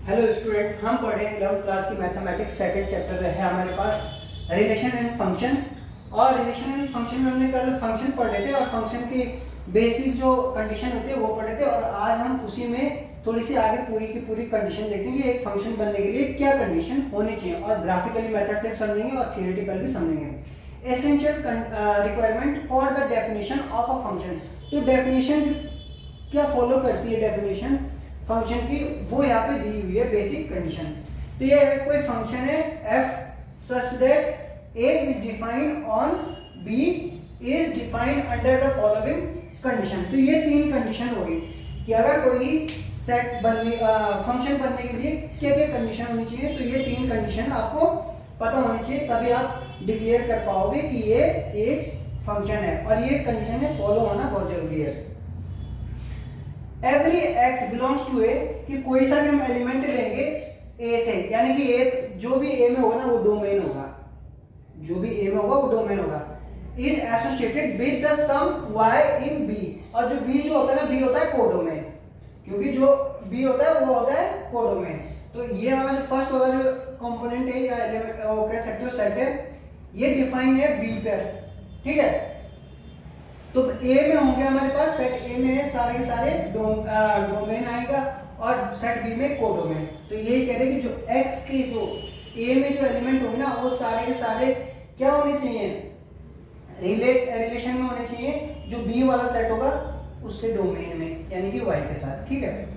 Hello student, हम पढ़े 11th class की मैथमेटिक्स सेकंड चैप्टर है हमारे पास रिलेशन एंड फंक्शन। और रिलेशन एंड फंक्शन में हमने कल फंक्शन पढ़े थे और फंक्शन की बेसिक जो कंडीशन होती है वो पढ़े थे। और आज हम उसी में थोड़ी सी आगे पूरी की पूरी कंडीशन देखेंगे। एक फंक्शन बनने के लिए क्या कंडीशन होनी चाहिए और ग्राफिकली मेथड से समझेंगे और थियोरेटिकल भी समझेंगे। Essential requirement for the definition of a function. तो डेफिनेशन जो क्या फॉलो करती है डेफिनेशन फंक्शन की, वो यहाँ पे दी हुई है बेसिक कंडीशन। तो ये है कोई फंक्शन है f such that a is defined on b is defined under the following condition। तो ये तीन कंडीशन होगी कि अगर कोई सेट बनने फंक्शन बनने के लिए क्या क्या कंडीशन होनी चाहिए। तो ये तीन कंडीशन आपको पता होनी चाहिए, तभी आप डिक्लेयर कर पाओगे कि ये एक फंक्शन है और ये कंडीशन है फॉलो होना बहुत जरूरी है। एवरी एक्स बिलोंग्स टू ए, कि कोई सा भी हम एलिमेंट लेंगे ए से, यानी कि ए जो भी ए में होगा ना वो डोमेन होगा, जो भी ए में होगा वो डोमेन होगा। Is associated with the some y in B, और जो बी जो होता है ना, बी होता है कोडोमेन, क्योंकि जो बी होता है वो होता है कोडोमेन। तो ये वाला जो फर्स्ट वाला जो कंपोनेंट है या एलिमेंट वो कह सकते हो सेट है, ये डिफाइन है बी पर, ठीक है। तो ए में होंगे हमारे पास, सेट ए में है सारे के सारे डोमेन आएगा और सेट बी में कोडोमेन। तो यही कह रहे हैं कि जो एक्स के जो ए में जो एलिमेंट होंगे ना वो सारे के सारे क्या होने चाहिए, रिलेशन में होने चाहिए जो बी वाला सेट होगा उसके डोमेन में, यानी कि वाई के साथ, ठीक है।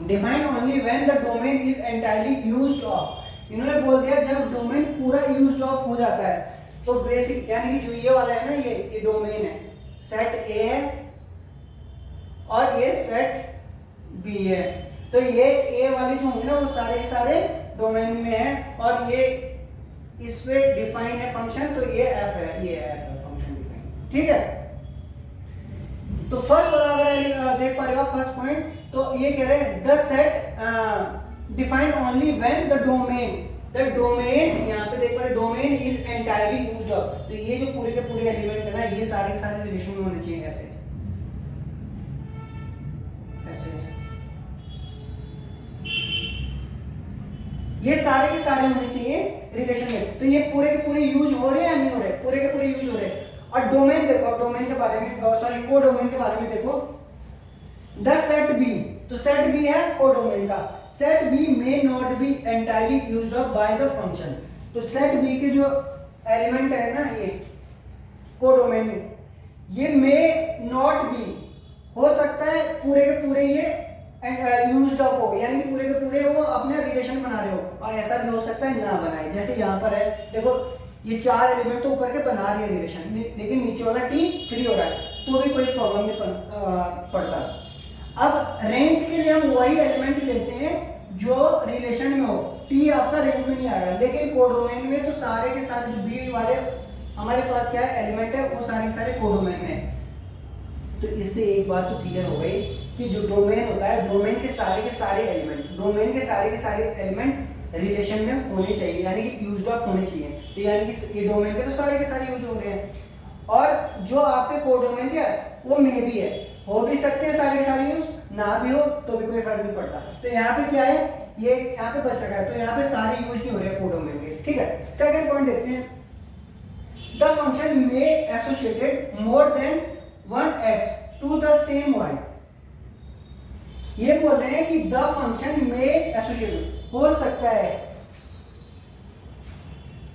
Defined only when the domain is entirely used of. इन्होंने बोल दिया जब डोमेन पूरा यूज्ड ऑफ हो जाता है, तो बेसिक यानी कि जो ये वाला है ना, ये डोमेन है, सेट ए है और ये सेट बी है। तो ये ए वाले जो होंगे ना वो सारे के सारे डोमेन में है और ये इस पे डिफाइन है फंक्शन, तो ये एफ है, ये एफ है फंक्शन डिफाइन, ठीक है। तो फर्स्ट वाला अगर देख पा रहे हो फर्स्ट पॉइंट, तो ये कह रहे हैं the set defined only when the domain यहाँ पे देख पा रहे domain is entirely used up. तो ये जो पूरे के पूरे एलिमेंट है ना, ये सारे के सारे रिलेशन में होने चाहिए, ऐसे ऐसे ये सारे के सारे होने चाहिए रिलेशन में। तो ये पूरे के पूरे यूज हो रहे हैं या नहीं हो रहे, पूरे के पूरे यूज हो रहे हैं। और डोमेन देखो, डोमेन के बारे में सॉरी कोडोमेन के बारे में देखो, द सेट बी, तो सेट बी है कोडोमेन का। Set B may not be entirely used up by the function. तो सेट बी के जो एलिमेंट है ना, ये कोडोमेन में, ये मे नॉट बी, हो सकता है पूरे के पूरे ये यूज्ड अप हो, यानी पूरे के पूरे वो अपने रिलेशन बना रहे हो, और ऐसा भी हो सकता है ना बनाए। जैसे यहाँ पर है देखो, ये चार एलिमेंट तो ऊपर के बना रही है रिलेशन, लेकिन नीचे वाला टी फ्री हो रहा है, तो भी कोई प्रॉब्लम नहीं पड़ता। अब रेंज के लिए हम वही एलिमेंट लेते हैं जो रिलेशन में हो, टी आपका रेंज में नहीं आएगा, लेकिन कोडोमेन में तो सारे के सारे जो बी वाले हमारे पास क्या है एलिमेंट है, वो सारे के सारे कोडोमेन में है। तो इससे एक बात तो क्लियर हो गई कि जो डोमेन होता है, डोमेन के सारे एलिमेंट रिलेशन में होने चाहिए, यानी कि यूज्ड अप होने चाहिए। तो यानी कि ये डोमेन के तो सारे के सारे यूज हो रहे हैं, और जो आपके कोडोमेन के वो में भी है, हो भी सकते हैं सारे के सारे यूज, ना भी हो तो भी कोई फर्क नहीं पड़ता। तो यहाँ पे क्या है, ये यहाँ पे बच सका है, तो यहाँ पे सारे यूज नहीं हो रहे हैं कोडोमेन के, ठीक है। सेकंड पॉइंट देखते हैं, the function may associated more than one x to the same y. ये बोल रहे हैं कि द फंक्शन में एसोसिएटेड हो सकता है,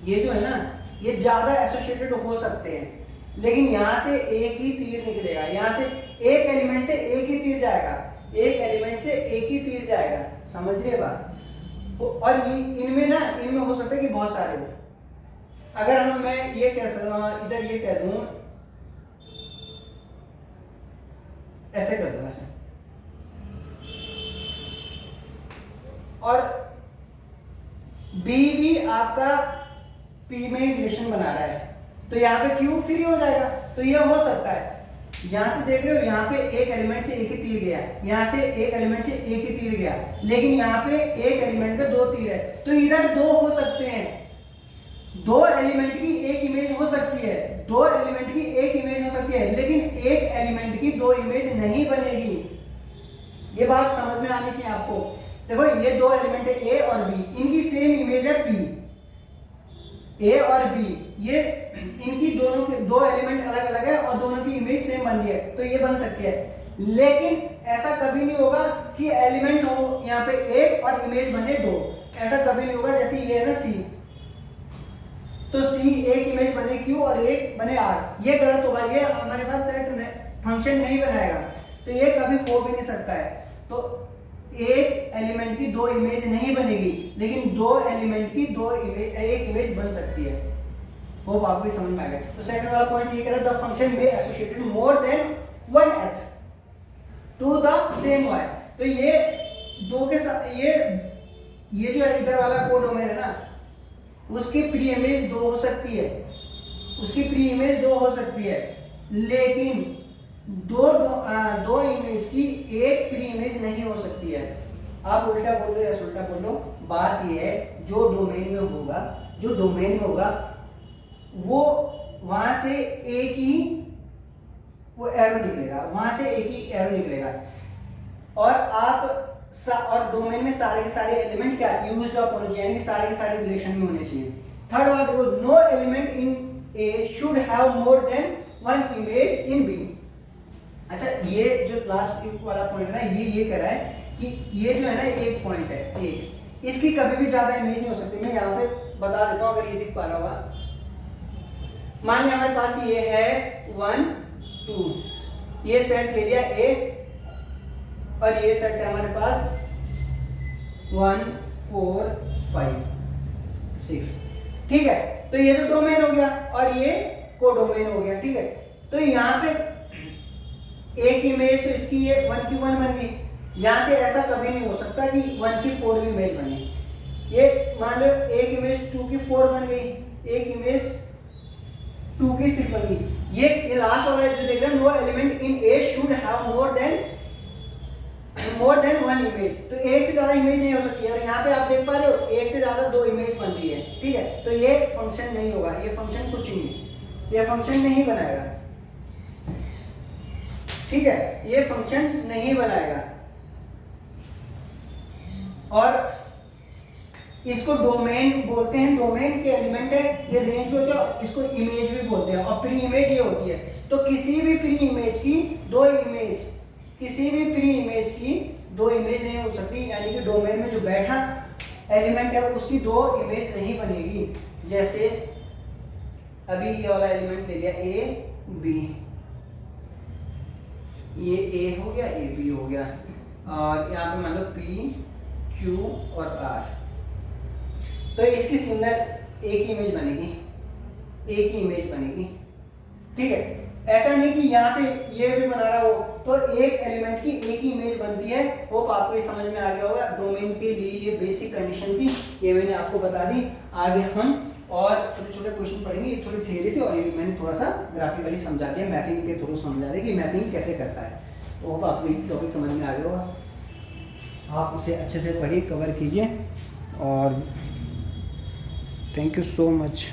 ये जो है ना ये ज्यादा एसोसिएटेड हो सकते हैं, लेकिन यहां से एक ही तीर निकलेगा, यहां से एक एलिमेंट से एक ही तीर जाएगा, एक एलिमेंट से एक ही तीर जाएगा, समझ रहे बात। और इनमें ना, इनमें हो सकता है कि बहुत सारे हो। अगर हम मैं ये कह सकता, इधर ये कह दूं, ऐसे कर दूं ऐसे, और बी भी आपका पी में रिलेशन बना रहा है, तो यहाँ पे क्यूब फ्री हो जाएगा। तो ये हो सकता है, यहां से देख रहे हो, यहाँ पे एक एलिमेंट से एक ही तीर गया, यहाँ से एक एलिमेंट से एक ही तीर गया, लेकिन यहाँ पे एक एलिमेंट पे दो तीर है, तो इधर दो हो सकते हैं, दो एलिमेंट की एक इमेज हो सकती है, दो एलिमेंट की एक इमेज हो सकती है, लेकिन एक एलिमेंट की दो इमेज नहीं बनेगी। ये बात समझ में आनी चाहिए आपको देखो ये दो एलिमेंट है ए और बी, इनकी सेम इमेज है पी। ए और बी ये इनकी दोनों के दो एलिमेंट अलग अलग है और दोनों की इमेज सेम बन रही है, तो ये बन सकती है। लेकिन ऐसा कभी नहीं होगा कि एलिमेंट हो यहाँ पे एक और इमेज बने दो, ऐसा कभी नहीं होगा। जैसे ये है ना सी, तो सी एक इमेज बने क्यू और एक बने आर, ये गलत होगा, ये हमारे पास सेट फंक्शन नहीं बनाएगा, तो ये कभी हो भी नहीं सकता है। तो एक एलिमेंट की दो इमेज नहीं बनेगी, लेकिन दो एलिमेंट की एक इमेज बन सकती है। होप आपको समझ में आ गया। तो सेकंड वाला पॉइंट ये कह रहा है the function may associated more than one x to the same y. तो ये दो के साथ ये जो है इधर वाला कोडोमेन है ना, उसकी प्री इमेज दो हो सकती है, उसकी प्री इमेज दो हो सकती है, लेकिन दो इमेज की एक प्री इमेज नहीं हो सकती है। आप उल्टा बोल लो या उल्टा बोल लो, बात ये है जो डोमेन में होगा वो वहां से एक ही वो एरो निकलेगा, वहां से एक ही एरो निकलेगा। और डोमेन में सारे के सारे एलिमेंट क्या यूज्ड अप होने चाहिए, यानी कि सारे के सारे रिलेशन में होने चाहिए। थर्ड वाला देखो, no element in A should have more than one image in B. अच्छा, ये जो लास्ट वाला पॉइंट है ना, ये कह रहा है कि ये जो है ना एक पॉइंट है, एक, इसकी कभी भी ज्यादा इमेज नहीं हो सकती। मैं यहाँ पे बता देता हूँ, अगर ये दिख पा रहा होगा, मान लिया हमारे पास ये है 1 2, ये सेट ले लिया ए, और ये सेट है हमारे पास 1 4 5 6, ठीक है। तो ये तो डोमेन हो गया और ये कोडोमेन हो गया, ठीक है। तो यहाँ पे एक इमेज तो इसकी ये 1 की 1 बन गई, यहां से ऐसा कभी नहीं हो सकता कि 1 की 4 भी इमेज बने। ये मान लो एक इमेज 2 की 4 बन गई, एक इमेज 2 की 6 बन गई। ये लास्ट वाला जो देख रहे हैं, no element in A should have more than one image, तो एक से ज्यादा इमेज नहीं हो सकती है। और यहाँ पे आप देख पा रहे हो एक से ज्यादा दो इमेज बन रही है, ठीक है। तो ये फंक्शन नहीं होगा, ये फंक्शन कुछ नहीं, ये फंक्शन नहीं बनाएगा, ठीक है, ये फंक्शन नहीं बनाएगा। और इसको डोमेन बोलते हैं, डोमेन के एलिमेंट है, ये रेंज भी होती है, और इसको इमेज भी बोलते हैं। और प्री इमेज ये होती है, तो किसी भी प्री इमेज की दो इमेज नहीं हो सकती, यानी कि डोमेन में जो बैठा एलिमेंट है उसकी दो इमेज नहीं बनेगी। जैसे अभी ये वाला एलिमेंट ले लिया ए बी, ये ए हो गया, ए बी हो गया, और यहाँ पे मान लो पी क्यू और आर, तो इसकी सिंगल एक ही इमेज बनेगी, ठीक है। ऐसा नहीं कि यहाँ से ये भी बना रहा हो, तो एक एलिमेंट की एक ही इमेज बनती है। होप आपको ये समझ में आ गया होगा। डोमेन के लिए ये बेसिक कंडीशन थी, ये मैंने आपको बता दी। आगे हम और छोटे छोटे क्वेश्चन पढ़ेंगे, ये थोड़ी थियरी थी और ये मैंने थोड़ा सा ग्राफिकली समझा दिया, मैपिंग के थ्रू समझा दिया कि मैपिंग कैसे करता है। तो होप आपको ये टॉपिक समझ में आ गया होगा। आप उसे अच्छे से पढ़िए, कवर कीजिए, और थैंक यू सो मच।